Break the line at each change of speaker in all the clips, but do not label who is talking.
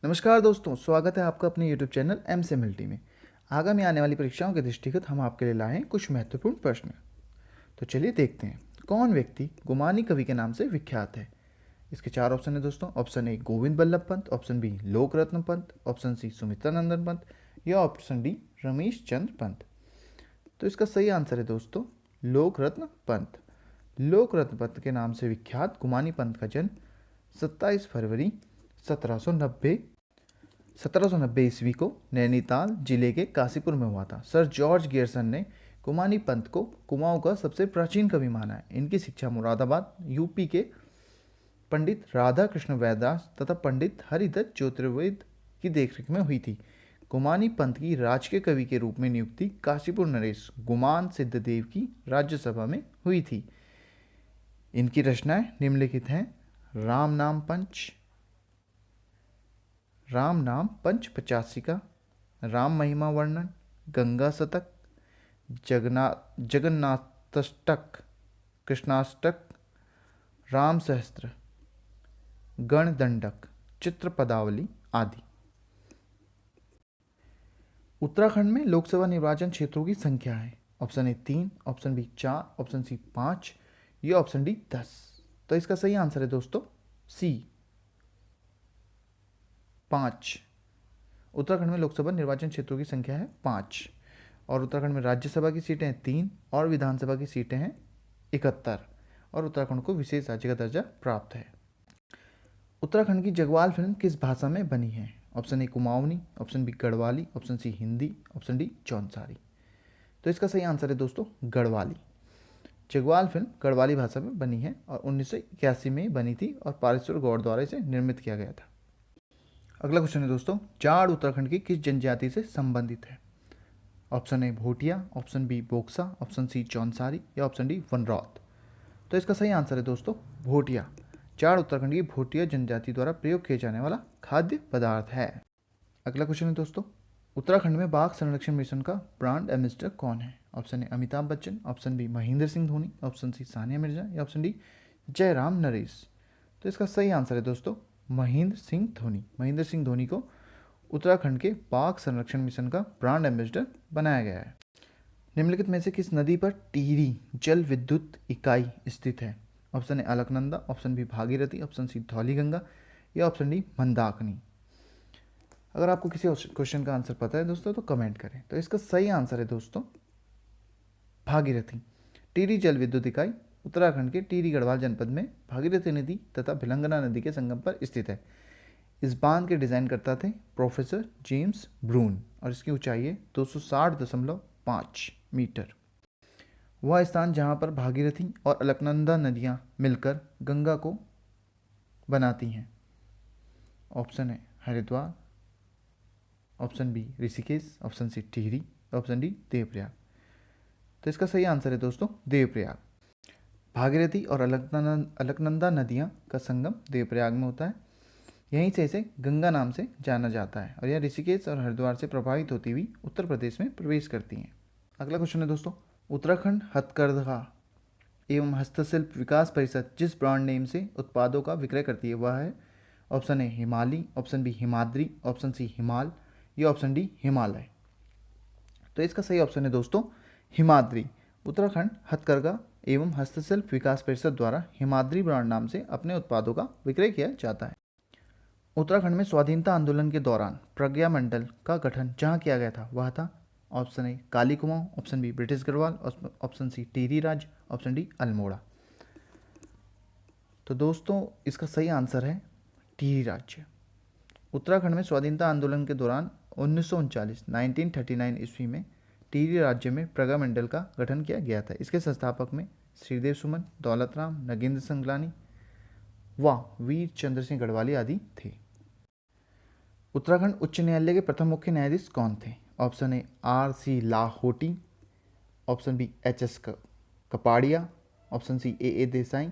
नमस्कार दोस्तों, स्वागत है आपका अपने YouTube चैनल एम से मिल्टी में। आगामी आने वाली परीक्षाओं के दृष्टिगत हम आपके लिए लाए हैं कुछ महत्वपूर्ण प्रश्न। तो चलिए देखते हैं, कौन व्यक्ति गुमानी कवि के नाम से विख्यात है। इसके चार ऑप्शन है दोस्तों। Option A Govind Ballabh Pant, option B Lokratna Pant, option C Sumitranandan Pant या ऑप्शन डी रमेश चंद्र पंत। तो इसका सही आंसर है दोस्तों लोकरत्न पंत। लोकरत्न पंत के नाम से विख्यात गुमानी पंत का जन्म 27 फरवरी 1790 ईस्वी को नैनीताल जिले के काशीपुर में हुआ था। सर जॉर्ज गियर्सन ने कुमानी पंत को कुमाऊं का सबसे प्राचीन कवि माना है। इनकी शिक्षा मुरादाबाद यूपी के पंडित राधा कृष्ण वैदास तथा पंडित हरिदत्त ज्योतिर्वेद की देखरेख में हुई थी। कुमानी पंत की राजकीय कवि के रूप में नियुक्ति काशीपुर नरेश गुमान सिद्धदेव की राज्यसभा में हुई थी। इनकी रचनाएं निम्नलिखित हैं: राम नाम पंच पचासिका, राम महिमा वर्णन, गंगा शतक, जगन्नाथाष्टक, कृष्णाष्टक, राम सहस्त्र, गणदंडक, चित्र पदावली आदि। उत्तराखंड में लोकसभा निर्वाचन क्षेत्रों की संख्या है। Option A 3, option B 4, option C 5 या ऑप्शन डी 10। तो इसका सही आंसर है दोस्तों सी 5। उत्तराखंड में लोकसभा निर्वाचन क्षेत्रों की संख्या है 5 और उत्तराखंड में राज्यसभा की सीटें हैं 3 और विधानसभा की सीटें हैं 71 और उत्तराखंड को विशेष राज्य का दर्जा प्राप्त है। उत्तराखंड की जगवाल फिल्म किस भाषा में बनी है? Option A Kumaoni, option B Garhwali, option C Hindi, option D Jaunsari. तो इसका सही आंसर है दोस्तों गढ़वाली। जगवाल फिल्म गढ़वाली भाषा में बनी है और 1981 में बनी थी और पारेश्वर गौड़ द्वारा इसे निर्मित किया गया था। अगला क्वेश्चन है दोस्तों, जाड़ उत्तराखंड की किस जनजाति से संबंधित है? Option A Bhotia, option B Boksa, option C Jaunsari या ऑप्शन डी वनरौत। तो इसका सही आंसर है दोस्तों भोटिया। जाड़ उत्तराखंड की भोटिया जनजाति द्वारा प्रयोग किए जाने वाला खाद्य पदार्थ है। अगला क्वेश्चन है दोस्तों, उत्तराखंड में बाघ संरक्षण मिशन का ब्रांड एम्बेसडर कौन है? Option A Amitabh Bachchan, option B Mahendra Singh Dhoni, option C Sania Mirza या ऑप्शन डी जयराम नरेश। तो इसका सही आंसर है दोस्तों महेंद्र सिंह धोनी। महेंद्र सिंह धोनी को उत्तराखंड के बाघ संरक्षण मिशन का ब्रांड एम्बेसडर बनाया गया है। निम्नलिखित में से किस नदी पर टिहरी जल विद्युत इकाई स्थित है? Option A Alaknanda, option B Bhagirathi, option C Dhauliganga या ऑप्शन डी मंदाकिनी। अगर आपको किसी क्वेश्चन का आंसर पता है दोस्तों तो कमेंट करें। तो इसका सही आंसर है दोस्तों भागीरथी। टिहरी जल विद्युत इकाई उत्तराखंड के टिहरी गढ़वाल जनपद में भागीरथी नदी तथा भिलंगना नदी के संगम पर स्थित है। इस बांध के डिज़ाइनकर्ता थे प्रोफेसर जेम्स ब्रून और इसकी ऊंचाई है 260.5 मीटर। वह स्थान जहां पर भागीरथी और अलकनंदा नदियां मिलकर गंगा को बनाती हैं। ऑप्शन है Haridwar, option B Rishikesh, option C Tehri, option D Devprayag. तो इसका सही आंसर है दोस्तों देवप्रयाग। भागीरथी और अलकनंदा नदियां का संगम देवप्रयाग में होता है। यहीं से इसे गंगा नाम से जाना जाता है और यह ऋषिकेश और हरिद्वार से प्रभावित होती हुई उत्तर प्रदेश में प्रवेश करती हैं। अगला क्वेश्चन है दोस्तों, उत्तराखंड हथकरघा एवं हस्तशिल्प विकास परिषद जिस ब्रांड नेम से उत्पादों का विक्रय करती है वह है? Option A Himalaya, option B Himadri, option C Himal या ऑप्शन डी हिमालय। तो इसका सही ऑप्शन है दोस्तों हिमाद्री। उत्तराखंड हथकरघा एवं हस्तशिल्प विकास परिषद द्वारा हिमाद्री ब्रांड नाम से अपने उत्पादों का विक्रय किया जाता है। उत्तराखंड में स्वाधीनता आंदोलन के दौरान प्रज्ञा मंडल का गठन जहां किया गया था वह था? Option A Kali Kumaon, option B British Garhwal, option C Tehri राज्य, ऑप्शन डी अल्मोड़ा। तो दोस्तों इसका सही आंसर है टिहरी राज्य। उत्तराखंड में स्वाधीनता आंदोलन के दौरान 1939 ईस्वी में टिहरी राज्य में प्रज्ञा मंडल का गठन किया गया था। इसके संस्थापक में श्रीदेव सुमन, दौलत राम, नगेंद्र संगलानी व वीर चंद्र सिंह गढ़वाली आदि थे। उत्तराखंड उच्च न्यायालय के प्रथम मुख्य न्यायाधीश कौन थे? Option A R.C. Lahoti, option B H.S. Kapadia, option C A.A. Desai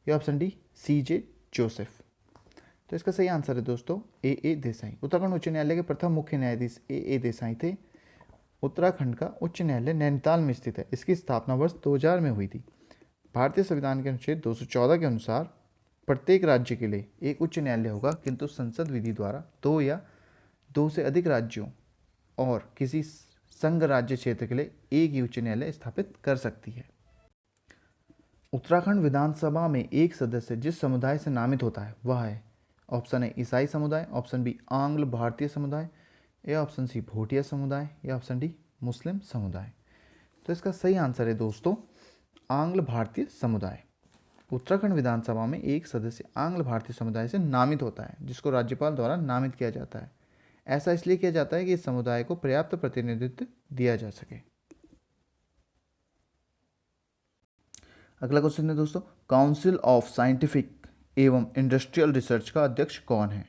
या ऑप्शन डी C.J. जोसेफ। तो इसका सही आंसर है दोस्तों A.A. देसाई। उत्तराखंड उच्च न्यायालय के प्रथम मुख्य न्यायाधीश A.A. देसाई थे। उत्तराखंड का उच्च न्यायालय नैनीताल में स्थित है। इसकी स्थापना वर्ष 2000 में हुई थी। भारतीय संविधान के अनुच्छेद 214 के अनुसार प्रत्येक राज्य के लिए एक उच्च न्यायालय होगा, किंतु संसद विधि द्वारा 2 या 2 से अधिक राज्यों और किसी संघ राज्य क्षेत्र के लिए एक ही उच्च न्यायालय स्थापित कर सकती है। उत्तराखंड विधानसभा में एक सदस्य जिस समुदाय से नामित होता है वह है, ऑप्शन ए ईसाई समुदाय, ऑप्शन बी आंग्ल भारतीय समुदाय, या ऑप्शन सी भूटिया समुदाय, या ऑप्शन डी मुस्लिम समुदाय। तो इसका सही आंसर है दोस्तों आंग्ल भारतीय समुदाय। उत्तराखंड विधानसभा में एक सदस्य आंग्ल भारतीय समुदाय से नामित होता है, जिसको राज्यपाल द्वारा नामित किया जाता है। ऐसा इसलिए किया जाता है कि इस समुदाय को पर्याप्त प्रतिनिधित्व दिया जा सके। अगला क्वेश्चन है दोस्तों, काउंसिल ऑफ साइंटिफिक एवं इंडस्ट्रियल रिसर्च का अध्यक्ष कौन है?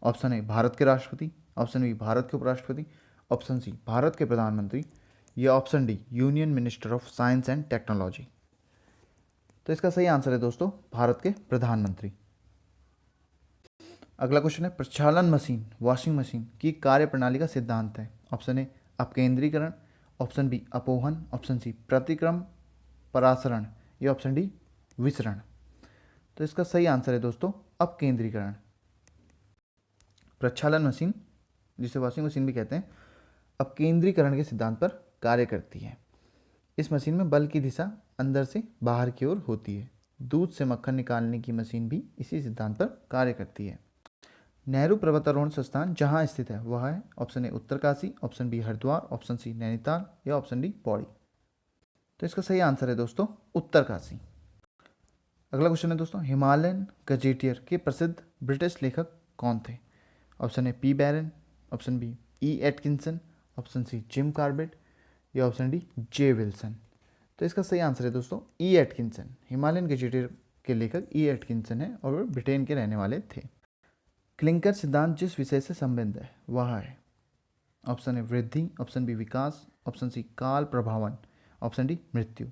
ऑप्शन ए भारत के राष्ट्रपति, ऑप्शन बी भारत के उपराष्ट्रपति, ऑप्शन सी भारत के प्रधानमंत्री, या option D union minister of science and technology. तो इसका सही आंसर है दोस्तों भारत के प्रधानमंत्री। अगला क्वेश्चन है, प्रक्षालन मशीन वॉशिंग मशीन की कार्यप्रणाली का सिद्धांत है। ऑप्शन ए अपकेंद्रीकरण, ऑप्शन बी अपोहन, ऑप्शन सी प्रतिक्रम परासरण, या ऑप्शन डी विसरण। तो इसका सही आंसर है दोस्तों अपकेंद्रीकरण। प्रक्षालन मशीन, जिसे वॉशिंग मशीन भी कहते हैं, अपकेंद्रीकरण के सिद्धांत पर कार्य करती है। इस मशीन में बल की दिशा अंदर से बाहर की ओर होती है। दूध से मक्खन निकालने की मशीन भी इसी सिद्धांत पर कार्य करती है। नेहरू पर्वतारोहण संस्थान जहां स्थित है वह है, option A Uttarkashi, option B Haridwar, option C Nainital, या ऑप्शन डी पौड़ी। तो इसका सही आंसर है दोस्तों उत्तरकाशी। अगला क्वेश्चन है दोस्तों, हिमालयन गजेटियर के प्रसिद्ध ब्रिटिश लेखक कौन थे? Option A P Barron, option B E Atkinson, option C Jim Corbett, या ऑप्शन डी जे विल्सन। तो इसका सही आंसर है दोस्तों ई एटकिंसन। हिमालयन गजेटियर के लेखक ई एटकिंसन है और वे ब्रिटेन के रहने वाले थे। क्लिंकर सिद्धांत जिस विषय से संबंध है वह है, ऑप्शन ए वृद्धि, ऑप्शन बी विकास, ऑप्शन सी काल प्रभावन, ऑप्शन डी मृत्यु।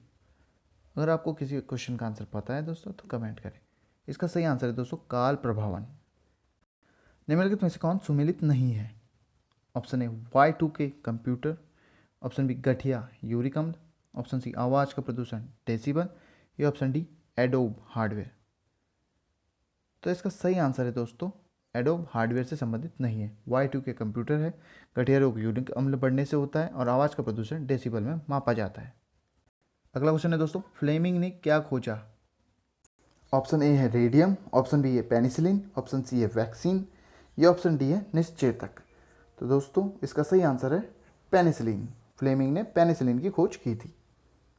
अगर आपको किसी क्वेश्चन का आंसर पता है दोस्तों तो कमेंट करें। इसका सही आंसर है दोस्तों काल प्रभावन। निम्नलिखित में से कौन सुमेलित नहीं है? Option A Y2K computer, option B गठिया यूरिक अम्ल, ऑप्शन सी आवाज़ का प्रदूषण डेसिबल, या ऑप्शन डी एडोब हार्डवेयर। तो इसका सही आंसर है दोस्तों एडोब हार्डवेयर से संबंधित नहीं है। Y2K कंप्यूटर है, गठिया रोग यूरिक अम्ल बढ़ने से होता है और आवाज़ का प्रदूषण डेसिबल में मापा जाता है। अगला क्वेश्चन है दोस्तों, फ्लेमिंग ने क्या खोजा? ऑप्शन ए है रेडियम, ऑप्शन बी है पेनिसिलिन, ऑप्शन सी है वैक्सीन, या ऑप्शन डी है निश्चेतक। तो दोस्तों इसका सही आंसर है पेनिसिलिन। फ्लेमिंग ने पेनिसिलिन की खोज की थी।